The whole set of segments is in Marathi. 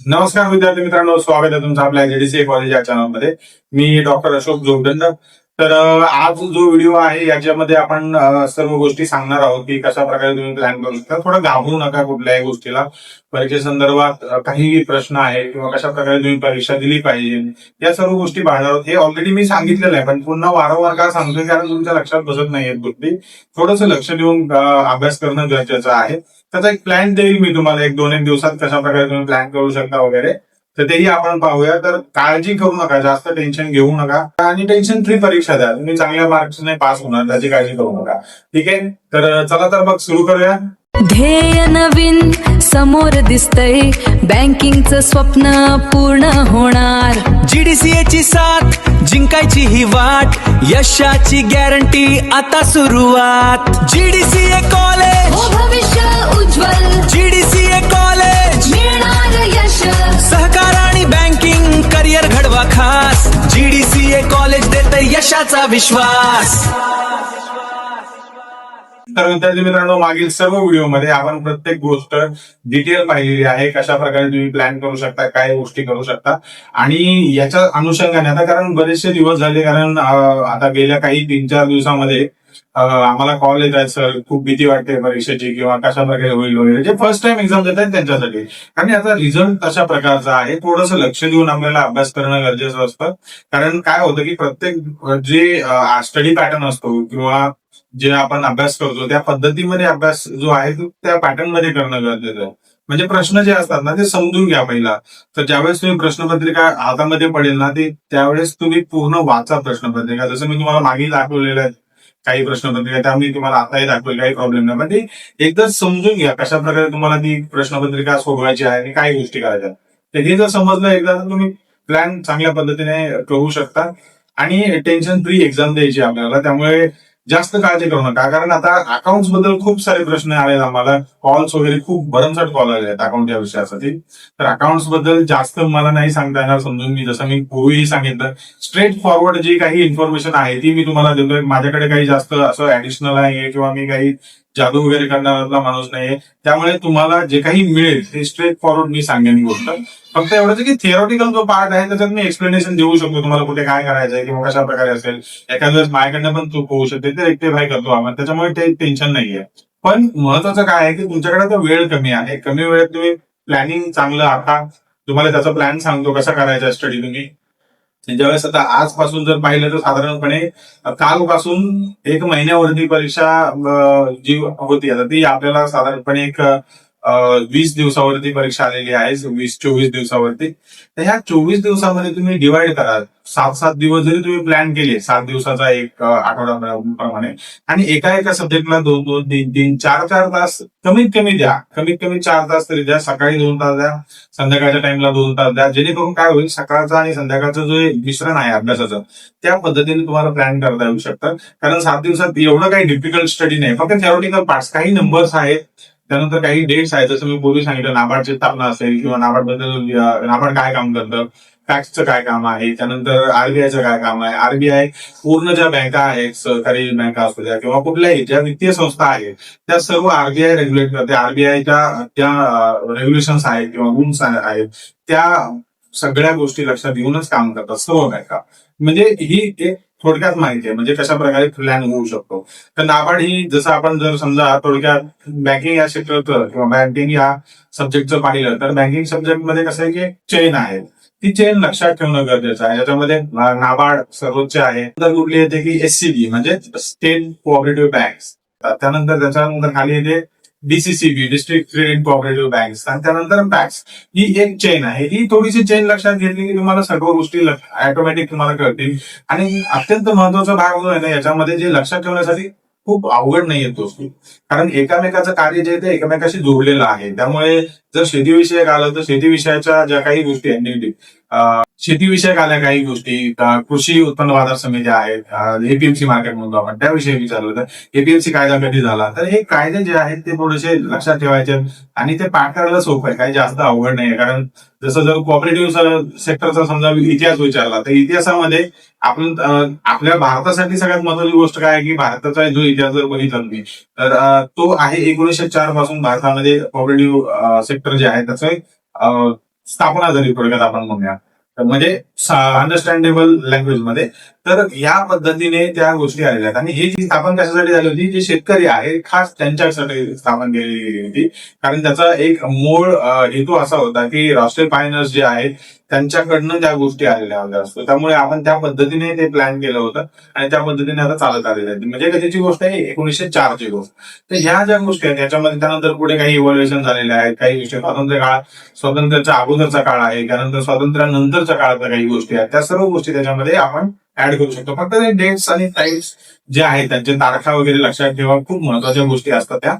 नमस्कार विद्यार्थी मित्रांनो, स्वागत आहे तुमचं आपल्या जेडीसी कॉलेज या चॅनलमध्ये. मी डॉक्टर अशोक जोगदंड. तर आज जो व्हिडिओ आहे याच्यामध्ये आपण सर्व गोष्टी सांगणार आहोत की कशा प्रकारे तुम्ही प्लॅन करू शकता. थोडं घाबरू नका कुठल्याही गोष्टीला. परीक्षेसंदर्भात काही प्रश्न आहे किंवा कशा प्रकारे तुम्ही परीक्षा दिली पाहिजे या सर्व गोष्टी पाहणार आहोत. हे ऑलरेडी मी सांगितलेलं आहे, पण पुन्हा वारंवार का सांगतोय कारण तुमच्या लक्षात बसत नाहीयेत गोष्टी. थोडंसं लक्ष देऊन अभ्यास करणं गरजेचं आहे. त्याचा एक प्लॅन देईल मी तुम्हाला एक 2-1 दिवसात कशा प्रकारे तुम्ही प्लॅन करू शकता वगैरे. तर तेही आपण पाहूया. तर काळजी करू नका, जास्त टेन्शन घेऊ नका आणि टेन्शन फ्री परीक्षा द्या. तुम्ही चांगल्या मार्क्सने पास होणार, त्याची काळजी करू नका. ठीक आहे, तर चला तर मग सुरू करूया. ध्येय नवीन समोर दिसतंय, बँकिंगचं स्वप्न पूर्ण होणार. जीडीसीए ची साथ जिंकायची ही वाट, यशाची गॅरंटी आता सुरुवात. जीडीसीए कॉलेज हो भविष्य उज्ज्वल, जीडीसीए कॉलेज मिळणार यश. सहकार आणि बँकिंग करिअर घडवा खास. जीडीसीए कॉलेज देते यशाचा विश्वास. तर विद्यार्थी मित्रांनो, मागील सर्व व्हिडिओमध्ये आपण प्रत्येक गोष्ट डिटेल पाहिलेली आहे. कशा प्रकारे तुम्ही प्लॅन करू शकता, काय गोष्टी करू शकता. आणि याच्या अनुषंगाने आता कारण बरेचसे दिवस झाले, कारण आता गेल्या काही 3-4 दिवसामध्ये आम्हाला कॉल येत आहे, सर खूप भीती वाटते परीक्षेची किंवा कशा प्रकारे होईल वगैरे. जे फर्स्ट टाइम एक्झाम देत आहेत त्यांच्यासाठी. आणि याचा रिझल्ट तशा प्रकारचा आहे. थोडंसं लक्ष देऊन आपल्याला अभ्यास करणं गरजेचं असतं. कारण काय होतं की प्रत्येक जे स्टडी पॅटर्न असतो किंवा जे आपण अभ्यास करतो त्या पद्धतीमध्ये अभ्यास जो आहे तो त्या पॅटर्न मध्ये करणं गरजेचं आहे. म्हणजे प्रश्न जे असतात ना ते समजून घ्या पहिला. तर ज्यावेळेस तुम्ही प्रश्नपत्रिका हातामध्ये पडेल ना ते त्यावेळेस तुम्ही पूर्ण वाचा प्रश्नपत्रिका. जसं मी तुम्हाला मागे दाखवलेलं आहे काही प्रश्नपत्रिका, त्या मी तुम्हाला आताही दाखवेल, काही प्रॉब्लेम नाही. पण ते एकदा समजून घ्या कशा प्रकारे तुम्हाला ती प्रश्नपत्रिका सोडवायची आहे आणि काय गोष्टी करायच्या. तर हे जर समजलं एकदा तर तुम्ही प्लॅन चांगल्या पद्धतीने करू शकता आणि टेन्शन फ्री एक्झाम द्यायची आपल्याला. त्यामुळे जास्त काळजी करू नका. कारण आता अकाउंट्स बद्दल खूप सारे प्रश्न आलेत आम्हाला, कॉल्स वगैरे खूप भरमसाठ कॉल आले आहेत अकाउंट या विषयासाठी. तर अकाउंट्स बद्दल जास्त मला नाही सांगता येणार समजून. मी जसं मी पूर्वीही सांगितलं, स्ट्रेट फॉरवर्ड जी काही इन्फॉर्मेशन आहे ती मी तुम्हाला देतोय. माझ्याकडे काही जास्त असं ऍडिशनल आहे किंवा मी काही जादू वगैरे करणारा माणूस नाहीये. त्यामुळे तुम्हाला जे काही मिळेल ते स्ट्रेट फॉरवर्ड मी सांगेन गोष्ट. फक्त एवढंच की थिअरॉटिकल जो पार्ट आहे त्याच्यात मी एक्सप्लेनेशन देऊ शकतो तुम्हाला, कुठे काय करायचं आहे किंवा कशा प्रकारे असेल. एखाद्या वेळेस माझ्याकडनं पण चूक होऊ शकते, ते एकटे भाई करतो आपण, त्याच्यामुळे ते टेन्शन नाहीये. पण महत्वाचं काय आहे की तुमच्याकडे तो वेळ कमी आहे. कमी वेळेत तुम्ही प्लॅनिंग चांगलं आखा. तुम्हाला त्याचा प्लॅन सांगतो कसा करायचा स्टडी तुम्ही. ज्यावेळेस आता आजपासून जर पाहिलं तर साधारणपणे कालपासून 1 महिन्यावरती परीक्षा जी होती आता ती आपल्याला साधारणपणे एक 20 दिवसावरती परीक्षा आलेली आहे. 20-24 दिवसावरती. तर ह्या 24 दिवसामध्ये तुम्ही डिवाइड करा. 7-7 दिवस जरी तुम्ही प्लॅन केले, 7 दिवसाचा एक आठवड्याप्रमाणे, आणि एका सब्जेक्टला 2-2, 3-3, 4-4 तास कमीत कमी द्या. कमीत कमी 4 तास तरी द्या. सकाळी 2 तास द्या, संध्याकाळच्या टाइमला 2 तास द्या. जेणेकरून काय होईल, सकाळचा आणि संध्याकाळचं जो मिश्रण आहे अभ्यासाचं त्या पद्धतीने तुम्हाला प्लॅन करता येऊ शकतं. कारण 7 दिवसात एवढं काही डिफिकल्ट स्टडी नाही, फक्त थिअरॉटिकल पार्ट्स, काही नंबर्स आहेत, त्यानंतर काही डेट्स आहेत. जसं मी पूर्वी सांगितलं, नाबार्डची स्थापना असेल किंवा नाबार्ड बद्दल, नाबार्ड काय काम करतं, फॅक्सचं काय काम आहे, त्यानंतर आरबीआयचं काय काम आहे. आरबीआय पूर्ण ज्या बँका आहेत, सहकारी बँका असू द्या किंवा कुठल्याही ज्या वित्तीय संस्था आहेत त्या सर्व आरबीआय रेग्युलेट करते. आरबीआयच्या ज्या रेग्युलेशन्स आहेत किंवा रूल्स आहेत त्या सगळ्या गोष्टी लक्षात घेऊनच काम करतात सर्व बँका. म्हणजे ही एक थोडक्यात माहिती आहे, म्हणजे कशा प्रकारे प्लॅन होऊ शकतो. तर नाबार्ड ही, जसं आपण जर समजा थोडक्यात बँकिंग या क्षेत्राचं किंवा बँकिंग या सब्जेक्टचं पाहिलं तर बँकिंग सब्जेक्टमध्ये कसं आहे की एक चेन आहे. ती चेन लक्षात ठेवणं गरजेचं आहे. याच्यामध्ये नाबार्ड सर्वोच्च आहे. नंतर कुठली येते की एससीबी म्हणजे स्टेट कोऑपरेटिव्ह बँक्स. त्यानंतर त्याच्यानंतर खाली येते DCCB, district credit cooperative banks, आणि त्यानंतर बँक्स. ही एक चेन आहे. ही थोडीशी चेन लक्षात घेतली की तुम्हाला सर्व गोष्टी ऑटोमॅटिक तुम्हाला कळतील. आणि अत्यंत महत्वाचा भाग जो आहे ना याच्यामध्ये, जे लक्षात ठेवण्यासाठी खूप अवघड नाहीये गोष्टी, कारण एकामेकाचं कार्य जे आहे ते एकमेकाशी जोडलेलं आहे. त्यामुळे जर शेतीविषयक आलं तर शेती विषयाच्या ज्या काही गोष्टी आहेत, शेतीविषयक आल्या काही गोष्टी, कृषी उत्पन्न बाजार समित्या आहेत, एपीएमसी मार्केट म्हणतो आपण, त्याविषयी विचारलं तर एपीएमसी कायदा कधी झाला. तर हे कायदे जे आहेत ते थोडेसे लक्षात ठेवायचे आणि ते पाठ करायला सोपं आहे, काही जास्त अवघड नाही. कारण जसं जर कोऑपरेटिव्ह सेक्टरचा समजा इतिहास विचारला तर इतिहासामध्ये आपण आपल्या भारतासाठी सगळ्यात महत्वाची गोष्ट काय आहे की भारताचा जो इतिहास जर बघितला तुम्ही तर तो आहे 1904 पासून भारतामध्ये कोऑपरेटिव्ह सेक्टर जे आहे त्याचं स्थापना झाली थोडक्यात आपण म्हणूया. तर म्हणजे अंडरस्टँडेबल लँग्वेज मध्ये. तर या पद्धतीने त्या गोष्टी आलेल्या आहेत. आणि ही जी स्थापन कशासाठी झाली होती, जे शेतकरी आहे खास त्यांच्यासाठी स्थापन केलेली होती. कारण त्याचा एक मूळ हेतू असा होता की राष्ट्रीय फायनान्स जे आहेत त्यांच्याकडनं त्या गोष्टी आलेल्या होत्या असतो. त्यामुळे आपण त्या पद्धतीने ते प्लॅन केलं होतं आणि त्या पद्धतीने आता चालत आलेलं आहे. म्हणजे कधीची गोष्ट आहे 1904 ची गोष्ट. तर ह्या ज्या गोष्टी आहेत त्याच्यामध्ये त्यानंतर पुढे काही इव्हॉल्युशन झालेले आहेत. काही गोष्टी स्वातंत्र्याच्या अगोदरचा काळ आहे, त्यानंतर स्वातंत्र्यानंतरच्या काळाच्या काही गोष्टी आहेत. त्या सर्व गोष्टी त्याच्यामध्ये आपण ऍड करू शकतो. फक्त ते डेट्स आणि टाइम्स जे आहेत त्यांचे तारखा वगैरे लक्षात ठेवा. खूप महत्वाच्या गोष्टी असतात त्या.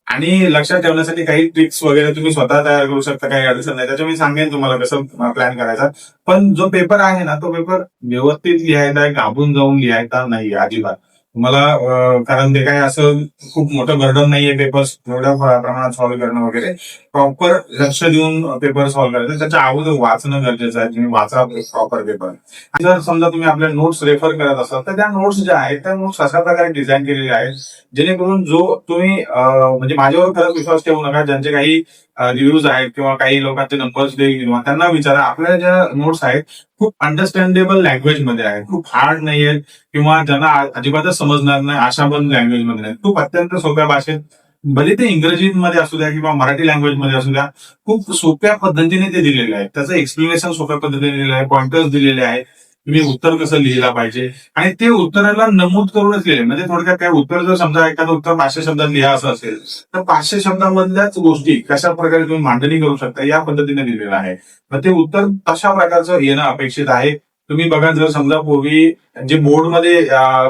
आणि लक्षात ठेवण्यासाठी काही ट्रिक्स वगैरे तुम्ही स्वतः तयार करू शकता, काही अडचण नाही. त्याच्या मी सांगेन तुम्हाला कसं प्लॅन करायचा. पण जो पेपर आहे ना, तो पेपर व्यवस्थित लिहायचा आहे, घाबरून जाऊन लिहायचा नाही अजिबात तुम्हाला. कारण ते काय असं खूप मोठं बर्डन नाहीये पेपर एवढ्या प्रमाणात सॉल्व्ह करणं वगैरे. प्रॉपर लक्ष देऊन पेपर सॉल्व्ह करायचं. त्याच्या अगोदर वाचणं गरजेचं आहे. तुम्ही वाचा प्रॉपर पेपर. आणि जर समजा तुम्ही आपल्या नोट्स रेफर करत असाल तर त्या नोट्स ज्या आहेत त्या नोट्स अशा प्रकारे डिझाईन केलेल्या आहेत जेणेकरून जो तुम्ही म्हणजे माझ्यावर खरंच विश्वास ठेवू नका. ज्यांचे काही रिव्ह्यूज आहेत किंवा काही लोकांचे नंबर्स देईल किंवा त्यांना विचारा. आपल्या ज्या नोट्स आहेत खूप अंडरस्टँडेबल लँग्वेज मध्ये आहेत, खूप हार्ड नाही आहेत किंवा ज्यांना अजिबातच समजणार नाही अशा पण लँग्वेज मध्ये आहेत. खूप अत्यंत सोप्या भाषेत, भले ते इंग्रजीमध्ये असू द्या किंवा मराठी लँग्वेज मध्ये असू द्या, खूप सोप्या पद्धतीने ते दिलेले आहे. त्याचं एक्सप्लेनेशन सोप्या पद्धतीने दिलेलं आहे, पॉइंटर्स दिलेले आहेत. तुम्ही उत्तर कसं लिहिला पाहिजे आणि ते उत्तराला नमूद करूनच लिहिले. म्हणजे थोडक्यात काय, उत्तर जर समजा एखादं उत्तर 500 शब्दात लिहा असं असेल तर 500 शब्दांमधल्याच गोष्टी कशा प्रकारे तुम्ही मांडणी करू शकता या पद्धतीने दिलेलं आहे. मग ते उत्तर तशा प्रकारचं येणं अपेक्षित आहे. तुम्ही बघा, जर समजा पूर्वी जे बोर्डमध्ये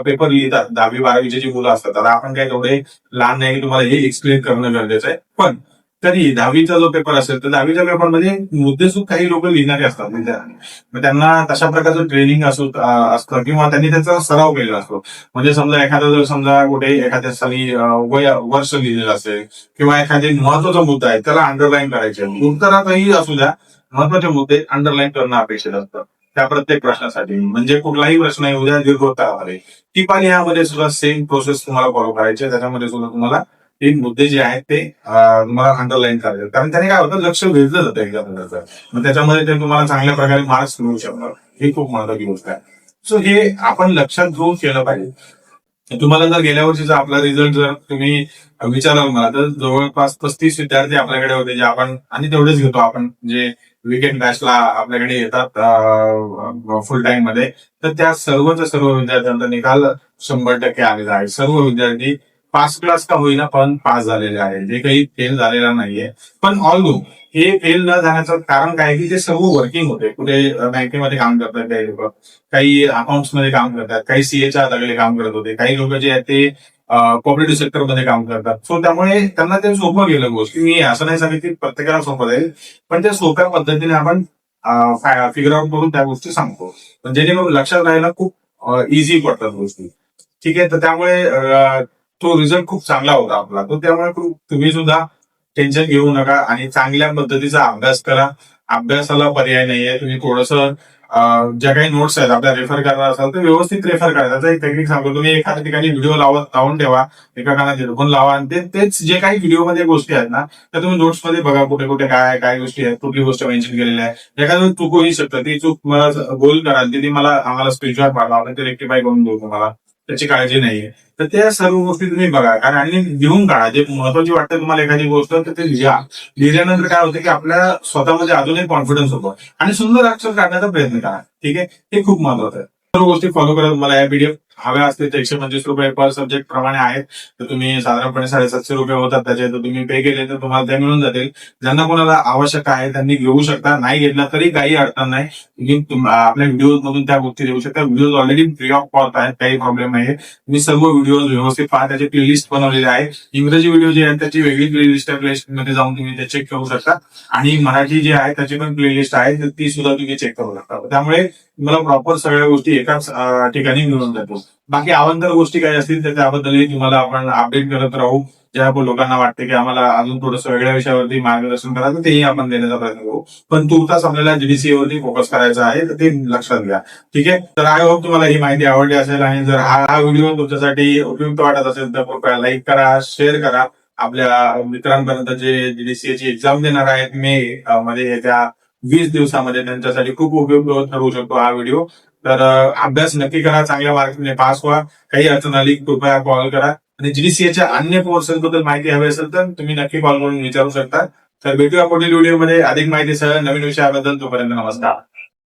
पेपर लिहितात 10वी-12वीचे जी मुलं असतात, आता आपण काय तेवढे लहान नाही की तुम्हाला हे एक्सप्लेन करणं गरजेचं आहे. पण तरी 10वीचा जो पेपर असेल तर 10वीच्या पेपरमध्ये मुद्देसूद काही लोक लिहिणारे असतात विद्यार्थी. मग त्यांना तशा प्रकारचं ट्रेनिंग असतं किंवा त्यांनी त्याचा सराव केलेला असतो. म्हणजे समजा एखादा जर समजा कुठे एखाद्या स्थानी वर्ष लिहिलेलं असेल किंवा एखादी महत्वाचा मुद्दा आहे त्याला अंडरलाईन करायचे, उत्तरातही असू द्या महत्वाचे मुद्दे अंडरलाईन करणं अपेक्षित असतं त्या प्रत्येक प्रश्नासाठी. म्हणजे कुठलाही प्रश्न येऊ द्या दीर्घोत्तरामध्ये, टिपा लिहामध्ये सुद्धा सेम प्रोसेस तुम्हाला फॉलो करायची आहे. त्याच्यामध्ये सुद्धा तुम्हाला 3 मुद्दे जे आहेत ते तुम्हाला अंडरलाईन करायचे. कारण त्याने काय होतं, लक्ष वेधलं जातं एक्झामिनरचं. मग त्याच्यामध्ये ते तुम्हाला चांगल्या प्रकारे मार्क्स मिळू शकतात. ही खूप महत्वाची गोष्ट आहे. सो हे आपण लक्षात घेऊन केलं पाहिजे. तुम्हाला जर गेल्या वर्षीचा आपला रिझल्ट जर तुम्ही विचाराल मला, तर जवळपास 35 विद्यार्थी आपल्याकडे होते जे आपण, आणि तेवढेच घेतो आपण जे विकेंड बॅचला आपल्याकडे येतात फुल टाइम मध्ये. तर त्या सर्वच्या सर्व विद्यार्थ्यांचा निकाल 100% आलेला आहे. सर्व विद्यार्थी पास क्लास का होईना पण पास झालेले आहे, जे काही फेल झालेला नाहीये. पण ऑल्दो हे फेल न जाण्याचं कारण काय की ते सर्व वर्किंग होते. कुठे बँकेमध्ये काम करतात काही लोक, काही अकाउंट्स मध्ये काम करतात, काही सीएच्या हाताखाली काम करत होते, काही लोक जे आहेत ते कॉपरेटिव्ह सेक्टर मध्ये काम करतात. सो त्यामुळे त्यांना ते सोपं गेलं गोष्टी. मी असं नाही सांगितलं की प्रत्येकाला सोपं जाईल, पण ते सोप्या पद्धतीने आपण फिगर आउट करून त्या गोष्टी सांगतो, पण जेणेकरून लक्षात राहायला खूप इझी पडतात गोष्टी. ठीक आहे. तर त्यामुळे तो रिझल्ट खूप चांगला होता आपला. तो त्यामुळे तुम्ही सुद्धा टेन्शन घेऊ नका आणि चांगल्या पद्धतीचा अभ्यास करा. अभ्यासाला पर्याय नाहीये. तुम्ही थोडंसं ज्या काही नोट्स आहेत आपल्या रेफर करणार असाल तर व्यवस्थित रेफर करा. त्याचा एक टेक्निक सांगतो. तुम्ही एखाद्या ठिकाणी व्हिडिओ लावून ठेवा, एका कानात हेडफोन लावा आणि तेच जे काही व्हिडिओमध्ये गोष्टी आहेत ना त्या तुम्ही नोट्स मध्ये बघा, कुठे कुठे काय गोष्टी आहेत, कुठली गोष्ट मेन्शन केलेली आहे. एखादं चुकूही शकतं, ती चूक मला बोल कराल ती मला आम्हाला स्क्रीनशॉट पाठवा, आपण ते रेक्टिफाय करून देऊ तुम्हाला, त्याची काळजी नाहीये. तर त्या सर्व गोष्टी तुम्ही बघा आणि लिहून काढा. जे महत्वाची वाटते तुम्हाला एखादी गोष्ट तर ते लिहा. लिहिल्यानंतर काय होतं की आपल्या स्वतःमध्ये अजूनही कॉन्फिडन्स होतो आणि सुंदर अक्षर काढण्याचा प्रयत्न करा. ठीक आहे, हे खूप महत्वाचं आहे. सर्व गोष्टी फॉलो करत मला या पीडीएफ हव्या असतील तर 125 रुपये पर सब्जेक्ट प्रमाणे आहेत. तर तुम्ही साधारणपणे 750 रुपये होतात त्याचे, तर तुम्ही पे केले तर तुम्हाला ते मिळून जातील. ज्यांना कोणाला आवश्यक आहे त्यांनी घेऊ शकता, नाही घेतला तरी काही अडचण नाही. तुम्ही आपल्या व्हिडिओज मधून त्या गोष्टी देऊ शकता. Videos already free of cost आहेत, काही प्रॉब्लेम नाही. तुम्ही सर्व व्हिडिओज व्यवस्थित पहा, त्याची प्लेलिस्ट बनवलेली आहे. इंग्रजी व्हिडिओ जे आहेत त्याची वेगळी प्लेलिस्ट आहे, प्लेलिस्ट मध्ये जाऊन तुम्ही ते चेक करू शकता. आणि मराठी जे आहे त्याची पण प्लेलिस्ट आहे, ती सुद्धा तुम्ही चेक करू शकता. त्यामुळे तुम्हाला प्रॉपर सगळ्या गोष्टी एकाच ठिकाणी मिळून जातो. बाकी अवांतर गोष्टी काही असतील तर त्याबद्दलही तुम्हाला आपण अपडेट करत राहू. ज्या लोकांना वाटते की आम्हाला अजून थोडंसं वेगळ्या विषयावरती मार्गदर्शन करायचं तेही आपण देण्याचा प्रयत्न करू. पण तुर्तास आपल्याला जीडीसीए वरती फोकस करायचा आहे, तर ते लक्षात घ्या. ठीक आहे. तर आय होप तुम्हाला ही माहिती आवडली असेल आणि जर हा व्हिडिओ तुमच्यासाठी उपयुक्त वाटत असेल तर कृपया लाईक करा, शेअर करा. आपल्या मित्रांपर्यंत जे जीडीसीए ची एक्झाम देणार आहेत मे मध्ये, त्या 20 दिवसामध्ये त्यांच्यासाठी खूप उपयुक्त ठरवू शकतो हा व्हिडिओ. तर अभ्यास नक्की करा, चांगल्या मार्काने पास व्हा. काही अडचण आली कृपया कॉल करा. आणि जीडीसीएच्या अन्य कोर्सेस बद्दल माहिती हवी असेल तर तुम्ही नक्की कॉल करून विचारू शकता. तर भेटूया पुढील व्हिडिओमध्ये अधिक माहितीसह नवीन विषयाबद्दल. तोपर्यंत नमस्कार.